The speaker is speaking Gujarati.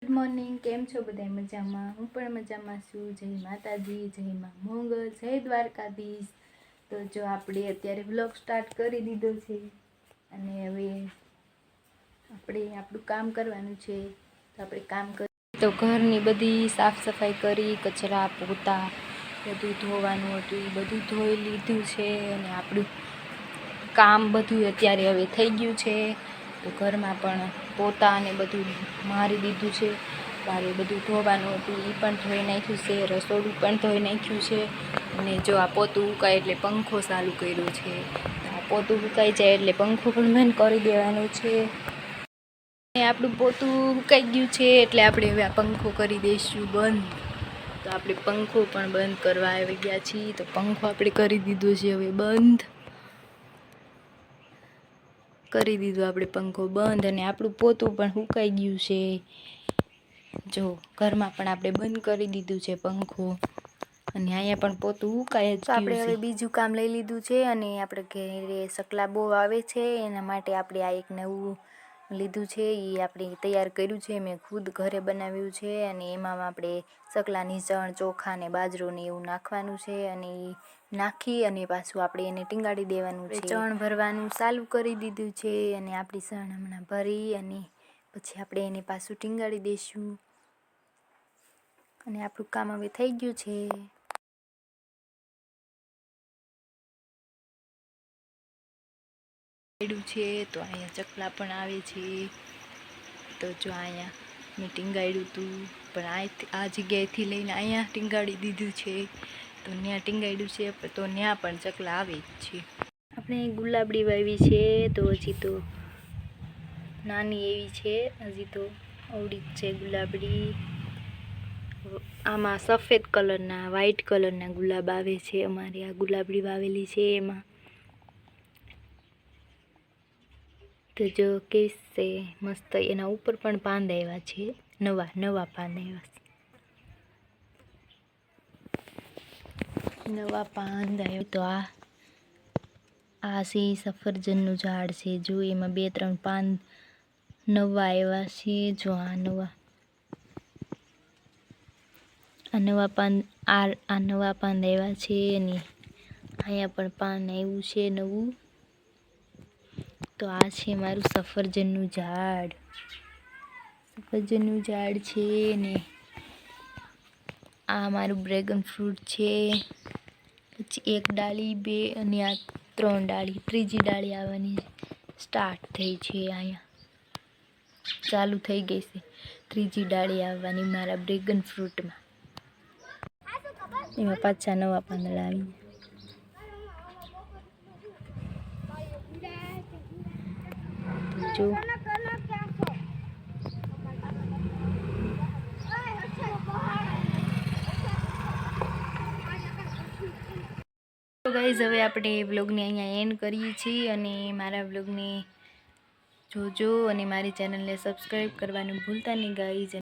મોર્નિંગ, કેમ છો બધા? મજામાં? હું પણ મજામાં છું. જય માતાજી, જય માં મંગળ, જય દ્વારકાધીશ. તો જો આપણે અત્યારે વ્લોગ સ્ટાર્ટ કરી દીધો છે અને હવે આપણે આપણું કામ કરવાનું છે. તો આપણે કામ કરી તો ઘરની બધી સાફ સફાઈ કરી, કચરા પોતા બધું ધોવાનું હતું એ બધું ધોઈ લીધું છે અને આપણું કામ બધું અત્યારે હવે થઈ ગયું છે. તો ઘરમાં પણ પોતા અને બધું મારી દીધું છે. બારે બધું ધોવાનું હતું એ પણ ધોઈ નાખ્યું છે. રસોડું પણ ધોઈ નાખ્યું છે. અને જો આ પોતું ઉકાય એટલે પંખો ચાલુ કર્યો છે. આ પોતું ઉકાઈ જાય એટલે પંખો પણ બંધ કરી દેવાનું છે. આપણું પોતું ઉકાઈ ગયું છે એટલે આપણે હવે આ પંખો કરી દઈશું બંધ. તો આપણે પંખો પણ બંધ કરવા આવી ગયા છીએ. તો પંખો આપણે કરી દીધો છે હવે બંધ. કરી દીધું આપણે પંખો બંધ અને આપણું પોતું પણ સુકાઈ ગયું છે. જો ઘરમાં પણ આપણે બંધ કરી દીધું છે પંખો અને અહીંયા પણ પોતું ઉકાઈ જ ગયું છે. આપણે હવે બીજું કામ લઈ લીધું છે અને આપણે ઘરે સકલા બહુ આવે છે એના માટે આપણે આ એક નવું લીધું છે. એ આપણે તૈયાર કર્યું છે. મેં ખુદ ઘરે બનાવ્યું છે અને એમાં આપણે સકલાની ચણ, ચોખા ને બાજરો ને એવું નાખવાનું છે અને નાખી અને પાછું આપણે એને ટીંગાડી દેવાનું છે. ચણ ભરવાનું ચાલુ કરી દીધું છે અને આપણી ચણ હમણાં ભરી અને પછી આપણે એને પાછું ટીંગાડી દઈશું અને આપણું કામ હવે થઈ ગયું છે. તો અહીંયા ચકલા પણ આવે છે. તો જો અહીંયા મેં ટીંગાડ્યું હતું પણ આ જગ્યાએથી લઈને અહીંયા ટીંગાડી દીધું છે. તો ત્યાં ટીંગાડ્યું છે તો ત્યાં પણ ચકલા આવે જ છે. આપણે ગુલાબડી વાવી છે તો હજી તો નાની એવી છે. હજી તો અવળી જ છે ગુલાબડી. આમાં સફેદ કલરના, વ્હાઈટ કલરના ગુલાબ આવે છે. અમારે આ ગુલાબડી વાવેલી છે એમાં. તો જો કેસ છે મસ્ત. એના ઉપર પણ પાંદ આવ્યા છે. નવા પાંદ આવ્યા છે. નવા પાંદ આવ્યા. તો આ છે સફરજનનું ઝાડ છે. જો એમાં 2-3 પાંદ નવા આવ્યા છે. જો આ નવા પાંદ આવ્યા છે અને અહીંયા પણ પાન આવ્યું છે નવું. તો આ છે મારું સફરજનનું ઝાડ. સફરજનનું ઝાડ છે ને આ મારું ડ્રેગન ફ્રૂટ છે. પછી 1 ડાળી, 2 અને આ 3 ડાળી. ત્રીજી ડાળી આવવાની સ્ટાર્ટ થઈ છે. અહીંયા ચાલુ થઈ ગઈ છે ત્રીજી ડાળી આવવાની મારા ડ્રેગન ફ્રૂટમાં. એમાં પાછા નવા પાંદડા આવી. જો તો ગાઈઝ હવે આપણે વ્લોગને અહીંયા એન્ડ કરીએ છીએ અને મારા વ્લોગને જોજો અને મારી ચેનલને સબસ્ક્રાઈબ કરવાનું ભૂલતા નહીં ગાઈઝ.